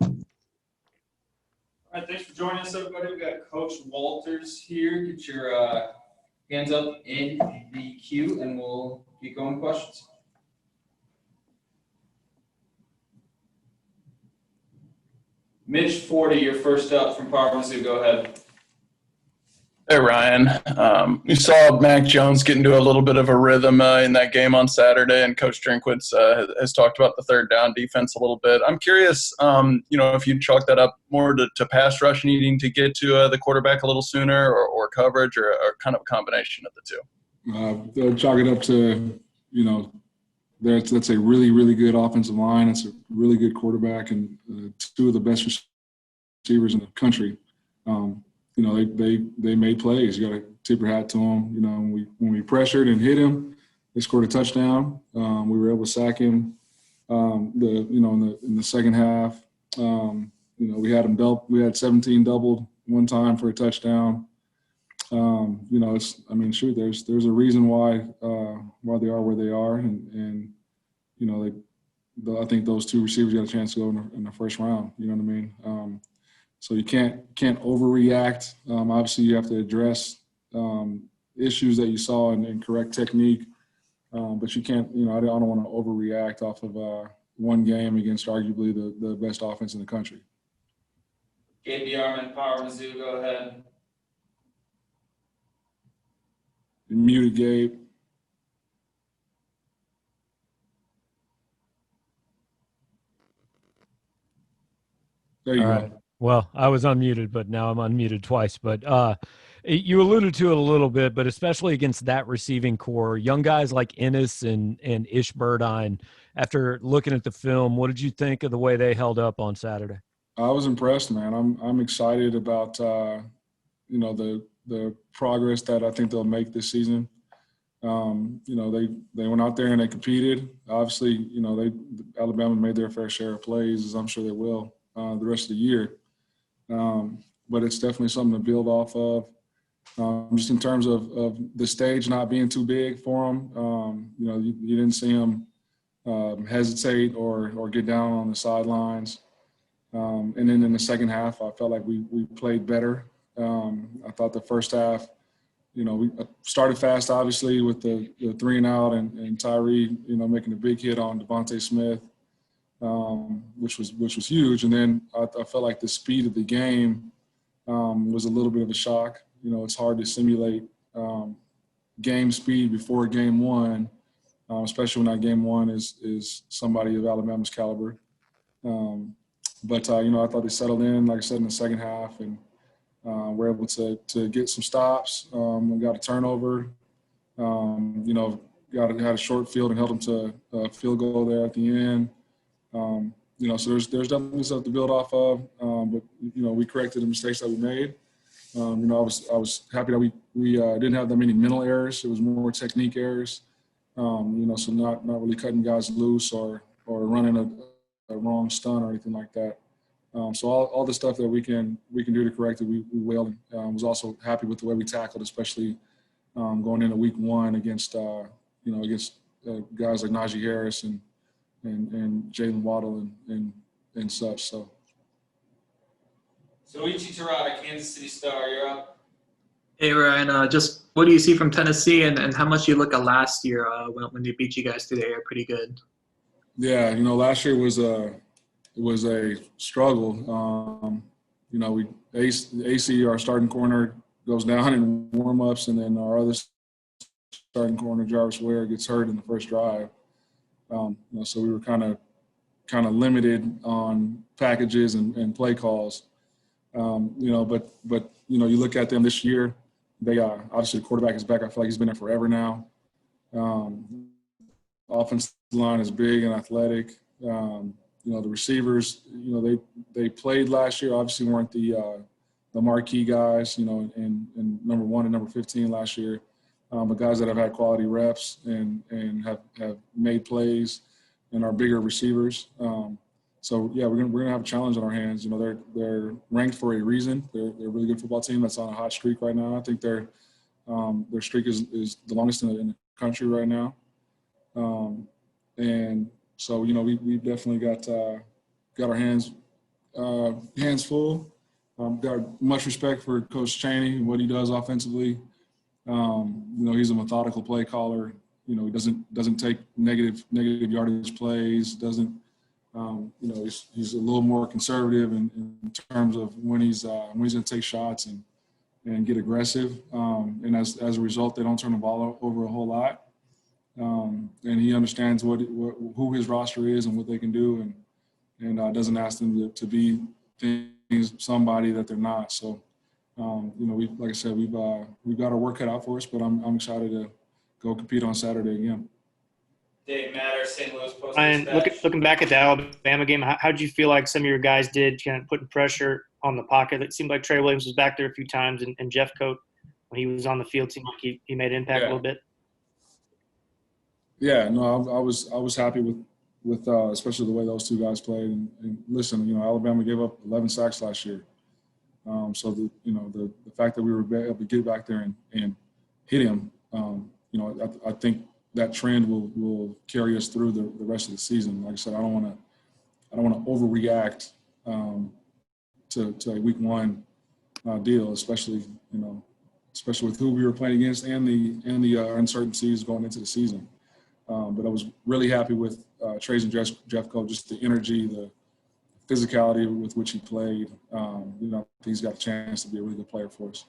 All right, thanks for joining us, everybody. We got Coach Walters here. Get your hands up in the queue, and we'll keep going with questions. Mitch 40, you're first up from Power Mizzou. Go ahead. Hey, Ryan. You saw Mac Jones get into a little bit of a rhythm in that game on Saturday, and Coach Drinkwitz has talked about the third down defense a little bit. I'm curious, if you chalk that up more to pass rush needing to get to the quarterback a little sooner or coverage or kind of a combination of the two. They'll chalk it up to, that's a really, really good offensive line. It's a really good quarterback and two of the best receivers in the country. They made plays. You got to tip your hat to them. When we pressured and hit him, they scored a touchdown. We were able to sack him. In the second half, we had him we had 17 doubled one time for a touchdown. There's a reason why they are where they are, and I think those two receivers got a chance to go in the first round. You know what I mean? So you can't overreact. Obviously, you have to address issues that you saw and correct technique. But you can't. I don't want to overreact off of one game against arguably the best offense in the country. Gabe Yarman, Power Mizzou. Go ahead. You're muted, Gabe. There you go. Well, I was unmuted, but now I'm unmuted twice. But you alluded to it a little bit, but especially against that receiving core, young guys like Ennis and Ishburdine, after looking at the film, what did you think of the way they held up on Saturday? I was impressed, man. I'm excited about the progress that I think they'll make this season. They went out there and they competed. Obviously, Alabama made their fair share of plays, as I'm sure they will the rest of the year. But it's definitely something to build off of. Just in terms of the stage not being too big for them, you didn't see them hesitate or get down on the sidelines. And then in the second half, I felt like we played better. I thought the first half, we started fast, obviously, with the 3-and-out and Tyree, making a big hit on Devontae Smith, which was huge. And then I felt like the speed of the game was a little bit of a shock. It's hard to simulate game speed before game one, especially when that game one is somebody of Alabama's caliber. But I thought they settled in, like I said, in the second half, and we're able to get some stops. We got a turnover, had a short field and held them to a field goal there at the end. So there's definitely stuff to build off of. But we corrected the mistakes that we made. I was happy that we didn't have that many mental errors. It was more technique errors. So not really cutting guys loose or running a wrong stunt or anything like that. So all the stuff that we can do to correct it, we will. Was also happy with the way we tackled, especially going into week one against guys like Najee Harris and Jalen Waddle and such. So Soichi Terada, Kansas City Star, you're up. Hey Ryan, just what do you see from Tennessee and how much you look at last year when they beat you guys through the air pretty good? Yeah, last year was a struggle. AC, our starting corner, goes down in warm-ups, and then our other starting corner, Jarvis Ware, gets hurt in the first drive. So we were kind of limited on packages and play calls. But you look at them this year, they obviously the quarterback is back. I feel like he's been there forever now. Offensive line is big and athletic. The receivers, they played last year. Obviously weren't the marquee guys, and number 1 and number 15 last year. But guys that have had quality reps and have made plays and are bigger receivers. So yeah, we're gonna have a challenge on our hands. They're ranked for a reason. They're a really good football team that's on a hot streak right now. I think their streak is the longest in the country right now. And so we've definitely got our hands hands full. Got much respect for Coach Chaney and what he does offensively. He's a methodical play caller. He doesn't take negative yardage plays. He's a little more conservative in terms of when he's going to take shots and get aggressive. And as a result, they don't turn the ball over a whole lot. And he understands who his roster is and what they can do, and doesn't ask them to be somebody that they're not. So, like I said, we've got our work cut out for us, but I'm excited to go compete on Saturday again. Dave Matter, St. Louis Post. And looking back at the Alabama game, how did you feel like some of your guys did kind of putting pressure on the pocket? It seemed like Trey Williams was back there a few times, and Jeff Coat, when he was on the field, seemed like he made an impact a little bit. Yeah, no, I was happy with especially the way those two guys played. And listen, Alabama gave up 11 sacks last year. So the fact that we were able to get back there and hit him, I think that trend will carry us through the rest of the season. Like I said, I don't want to overreact to a week one deal, especially with who we were playing against and the uncertainties going into the season. But I was really happy with Trey's and Jeff Cole, just the energy, the physicality with which he played. I think he's got a chance to be a really good player for us.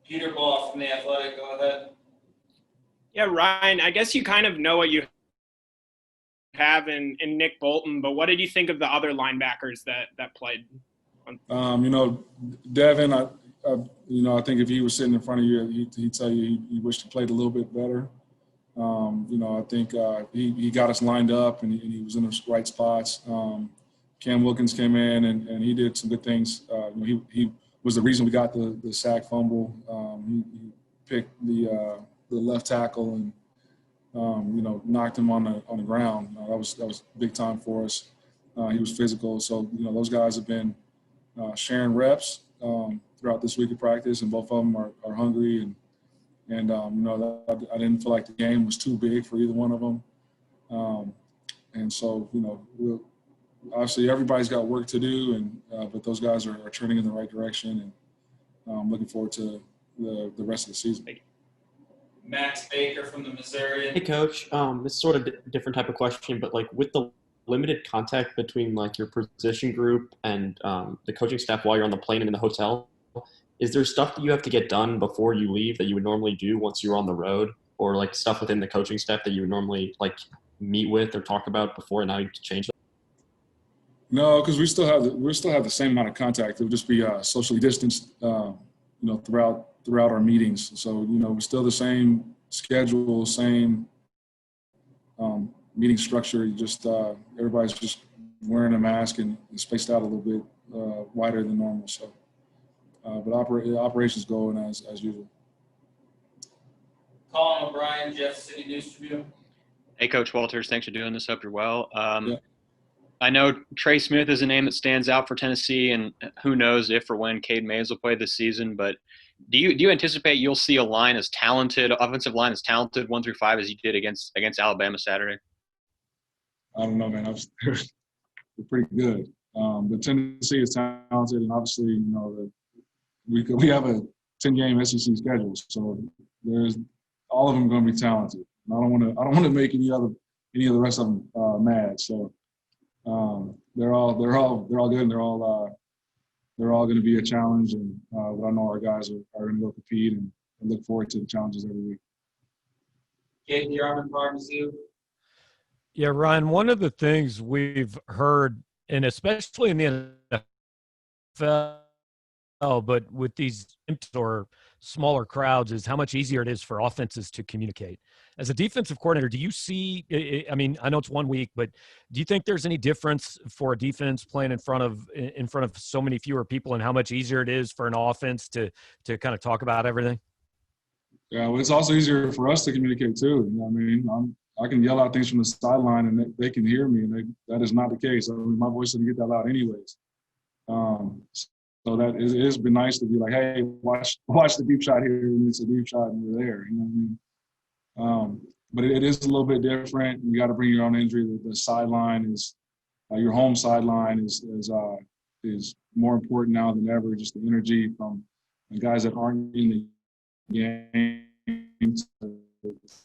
Peter Ball from The Athletic, go ahead. Yeah, Ryan, I guess you kind of know what you have in Nick Bolton, but what did you think of the other linebackers that played? Devin, I think if he was sitting in front of you, he'd tell you he wished he played a little bit better. I think he got us lined up and he was in the right spots. Cam Wilkins came in and he did some good things. He was the reason we got the sack fumble. He picked the left tackle and knocked him on the ground. That was big time for us. He was physical, so those guys have been sharing reps throughout this week of practice, and both of them are hungry and I didn't feel like the game was too big for either one of them. And so obviously everybody's got work to do, but those guys are turning in the right direction, and I'm looking forward to the rest of the season. Max Baker from the Missouri. Hey, Coach. This is sort of a different type of question, but with the limited contact between your position group and the coaching staff while you're on the plane and in the hotel, is there stuff that you have to get done before you leave that you would normally do once you're on the road, or stuff within the coaching staff that you would normally meet with or talk about before, and now you change that? No, because we still have the same amount of contact. It would just be socially distanced, throughout our meetings. So we're still the same schedule, same meeting structure. Just everybody's just wearing a mask and spaced out a little bit wider than normal. So, but operations going as usual. Colin O'Brien, Jeff City News Tribune. Hey, Coach Walters. Thanks for doing this. Hope you're well. Yeah. I know Trey Smith is a name that stands out for Tennessee, and who knows if or when Cade Mays will play this season. But do you anticipate you'll see a line as talented, offensive line as talented 1 through 5 as you did against Alabama Saturday? I don't know, man. They're pretty good. But Tennessee is talented, and obviously, we have a 10-game SEC schedule, so there's all of them going to be talented. And I don't want to make any of the rest of them mad. So they're all good, and they're all going to be a challenge. And but I know our guys are going to go compete, and look forward to the challenges every week. Gabe Yarman, Mizzou. Yeah, Ryan, one of the things we've heard, and especially in the NFL, but with these or smaller crowds, is how much easier it is for offenses to communicate. As a defensive coordinator, do you see – I mean, I know it's 1 week, but do you think there's any difference for a defense playing in front of so many fewer people, and how much easier it is for an offense to kind of talk about everything? Yeah, well, it's also easier for us to communicate too. I mean, I can yell out things from the sideline and they can hear me, and that is not the case. I mean, my voice doesn't get that loud anyways. So that it has been nice to be like, hey, watch the deep shot here, and it's a deep shot, and we're there. You know what I mean? But it is a little bit different. You got to bring your own injury. The sideline is your home sideline is more important now than ever. Just the energy from the guys that aren't in the game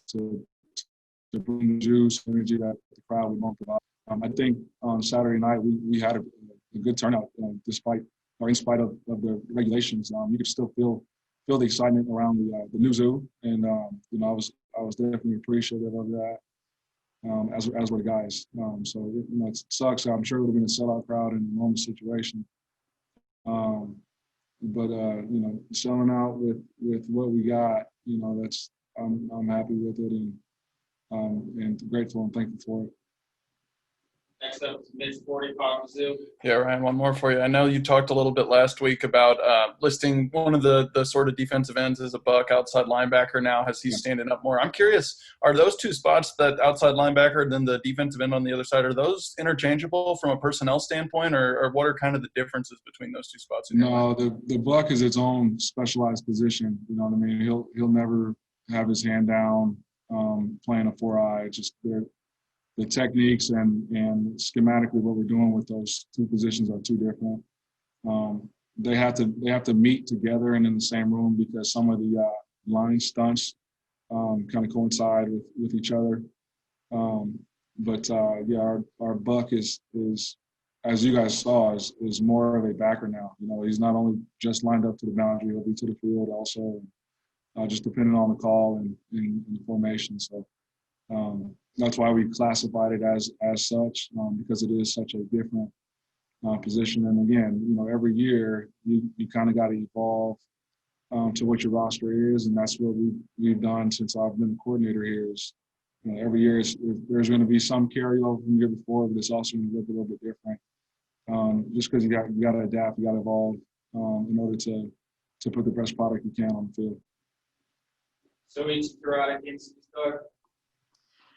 to bring the juice, energy that the crowd would want to provide. I think on Saturday night we had a good turnout despite or in spite of the regulations. You could still feel the excitement around the Mizzou, and I was definitely appreciative of that. As were the guys. So it sucks. I'm sure it would have been a sellout crowd in a normal situation. But selling out with what we got, that's I'm happy with it and grateful and thankful for it. Next up is Mitch Forty, Mizzou. Yeah, Ryan, one more for you. I know you talked a little bit last week about listing one of the sort of defensive ends as a buck outside linebacker now as he's standing up more. I'm curious, are those two spots, that outside linebacker and then the defensive end on the other side, are those interchangeable from a personnel standpoint, or what are kind of the differences between those two spots? No, the buck is its own specialized position. You know what I mean? He'll never have his hand down playing a 4-eye. Just the techniques and schematically what we're doing with those two positions are two different. They have to meet together and in the same room because some of the line stunts kind of coincide with each other. Our buck is as you guys saw is more of a backer now. He's not only just lined up to the boundary, he'll be to the field also, just depending on the call and the formation. So. That's why we classified it as such, because it is such a different position. And again, every year you kind of got to evolve to what your roster is, and that's what we've done since I've been the coordinator here. Is every year there's going to be some carryover from the year before, but it's also going to look a little bit different. Just because you got to adapt, you got to evolve in order to put the best product you can on the field. So each Gerard against the start.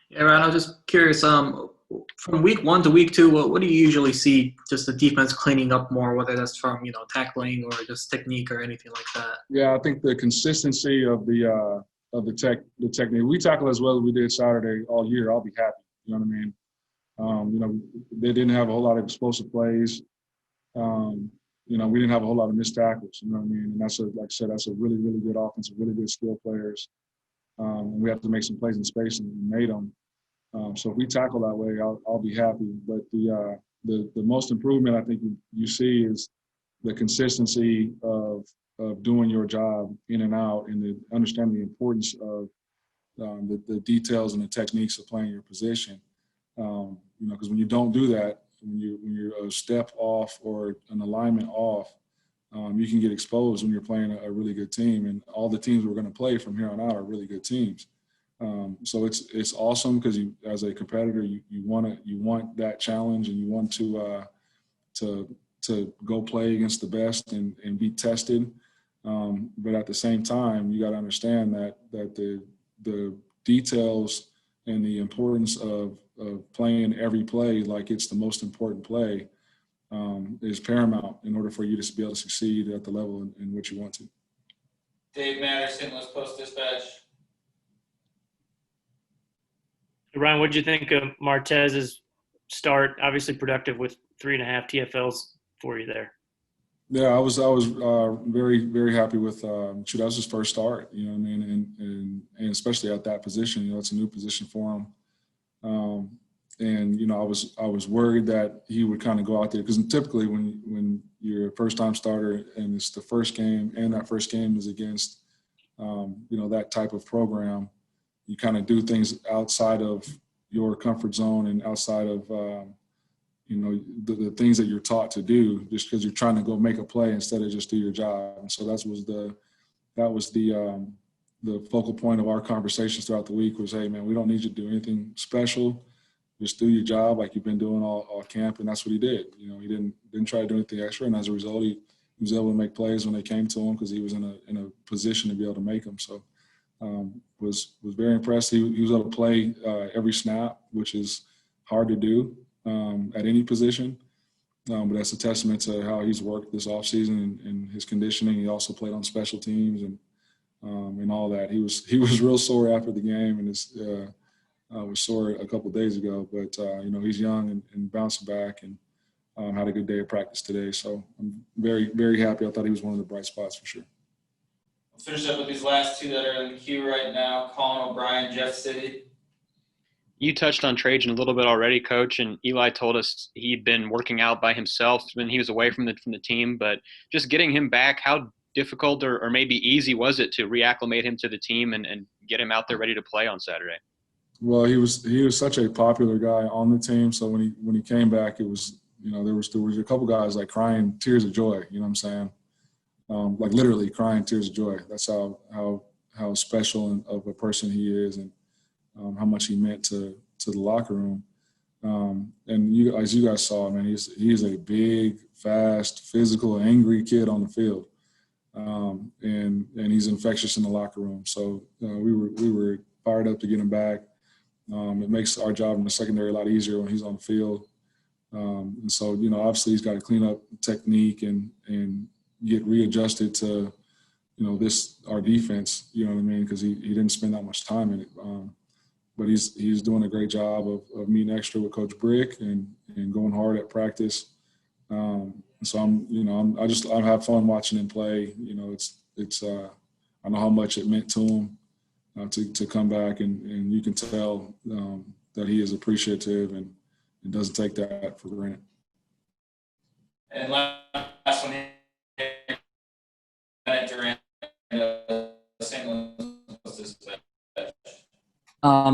Yeah, Ryan, I was just curious, from week 1 to week 2, what do you usually see just the defense cleaning up more, whether that's from, tackling or just technique or anything like that? Yeah, I think the consistency of the technique. We tackle as well as we did Saturday all year. I'll be happy. You know what I mean? They didn't have a whole lot of explosive plays. We didn't have a whole lot of missed tackles. You know what I mean? And that's like I said, that's a really, really good offense, really good skill players. And we have to make some plays in space, and we made them. So if we tackle that way, I'll be happy. But the most improvement I think you see is the consistency of doing your job in and out, and understanding the importance of the details and the techniques of playing your position. Because when you don't do that, when you're a step off or an alignment off, you can get exposed when you're playing a really good team. And all the teams we're going to play from here on out are really good teams. So it's awesome because as a competitor, you want that challenge, and you want to go play against the best and be tested. But at the same time, you got to understand that the details and the importance of playing every play like it's the most important play is paramount in order for you to be able to succeed at the level in which you want to. Dave Matterson, West Coast Dispatch. Ryan, what did you think of Martez's start? Obviously productive with 3.5 TFLs for you there. Yeah, I was very, very happy with that was his first start, you know what I mean, and especially at that position, it's a new position for him. And I was worried that he would kind of go out there, because typically when you're a first-time starter and it's the first game, and that first game is against that type of program, you kind of do things outside of your comfort zone and outside of the things that you're taught to do, just because you're trying to go make a play instead of just do your job. And so that was the focal point of our conversations throughout the week was, hey man, we don't need you to do anything special. Just do your job like you've been doing all camp. And that's what he did. He didn't try to do anything extra. And as a result, he was able to make plays when they came to him because he was in a position to be able to make them. So was very impressed. He was able to play every snap, which is hard to do at any position. But that's a testament to how he's worked this offseason and his conditioning. He also played on special teams and all that. He was real sore after the game, and was sore a couple of days ago, but he's young and bouncing back and had a good day of practice today. So I'm very, very happy. I thought he was one of the bright spots for sure. Let's finish up with these last two that are in the queue right now. Colin O'Brien, Jeff City. You touched on Trajan a little bit already, Coach, and Eli told us he'd been working out by himself when he was away from the team. But just getting him back, how difficult or maybe easy was it to reacclimate him to the team and get him out there ready to play on Saturday? Well, he was such a popular guy on the team. So when he came back, it was there was a couple guys like crying tears of joy. You know what I'm saying? Like literally crying tears of joy. That's how special of a person he is and how much he meant to the locker room. And as you guys saw, man, he's a big, fast, physical, angry kid on the field. And he's infectious in the locker room. So we were fired up to get him back. It makes our job in the secondary a lot easier when he's on the field. And so, obviously he's got to clean up technique and get readjusted to, our defense, you know what I mean? Because he didn't spend that much time in it. But he's doing a great job of meeting extra with Coach Brick and going hard at practice. So I have fun watching him play. I know how much it meant to him to come back, and you can tell that he is appreciative and doesn't take that for granted. And last one, Durant, St. Louis.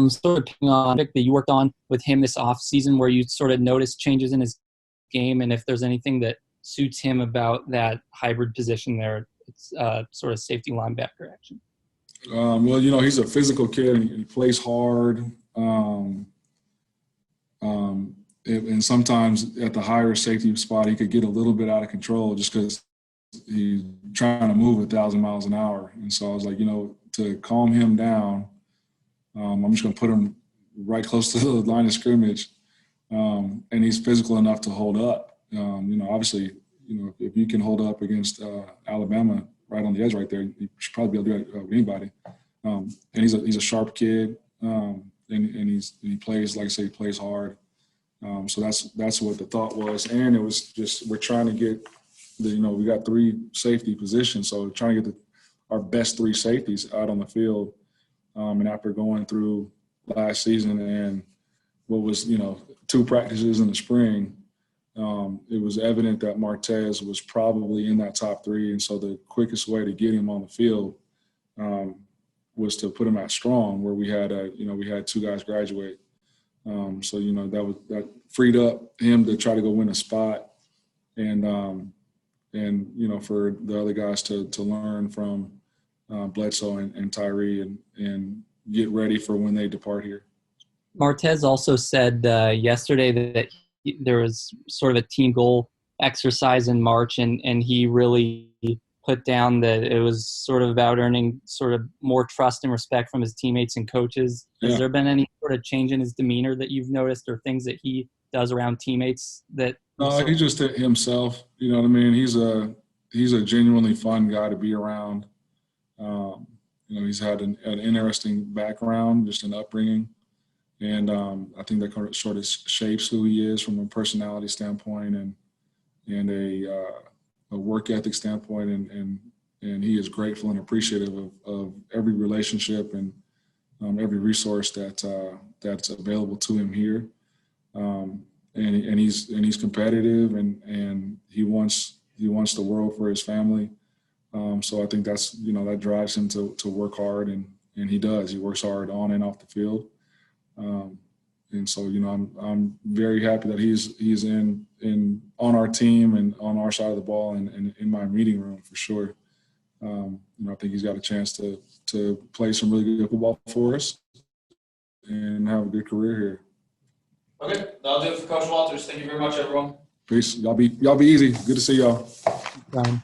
Sort of picking on that you worked on with him this offseason, where you sort of noticed changes in his game, and if there's anything that suits him about that hybrid position there, it's sort of safety linebacker action. Well, he's a physical kid and he plays hard. And sometimes at the higher safety spot, he could get a little bit out of control just because he's trying to move 1,000 miles an hour. And so I was like, to calm him down, I'm just going to put him right close to the line of scrimmage. And he's physical enough to hold up. Obviously, if you can hold up against Alabama right on the edge right there, you should probably be able to do it with anybody. And he's a sharp kid, and he plays, like I say, he plays hard. So that's what the thought was. And it was just we're trying to get we got 3 safety positions, so we're trying to get our best 3 safeties out on the field. And after going through last season and what was 2 practices in the spring, it was evident that Martez was probably in that top 3, and so the quickest way to get him on the field was to put him at strong, where we had 2 guys graduate. So that freed up him to try to go win a spot, and for the other guys to learn from Bledsoe and Tyree and get ready for when they depart here. Martez also said yesterday that there was sort of a team goal exercise in March, and he really put down that it was sort of about earning sort of more trust and respect from his teammates and coaches. Has there been any sort of change in his demeanor that you've noticed, or things that he does around teammates that? No, he's just himself. You know what I mean? He's a genuinely fun guy to be around. He's had an interesting background, just an upbringing. And I think that sort of shapes who he is from a personality standpoint and a work ethic standpoint. And he is grateful and appreciative of every relationship and every resource that's available to him here. And he's competitive and he wants the world for his family. So I think that's that drives him to work hard, and he does. He works hard on and off the field. And so I'm very happy that he's in on our team and on our side of the ball and in my meeting room for sure. I think he's got a chance to play some really good football for us and have a good career here. Okay, that'll do it for Coach Walters. Thank you very much, everyone. Peace. Y'all be easy. Good to see y'all. Ryan.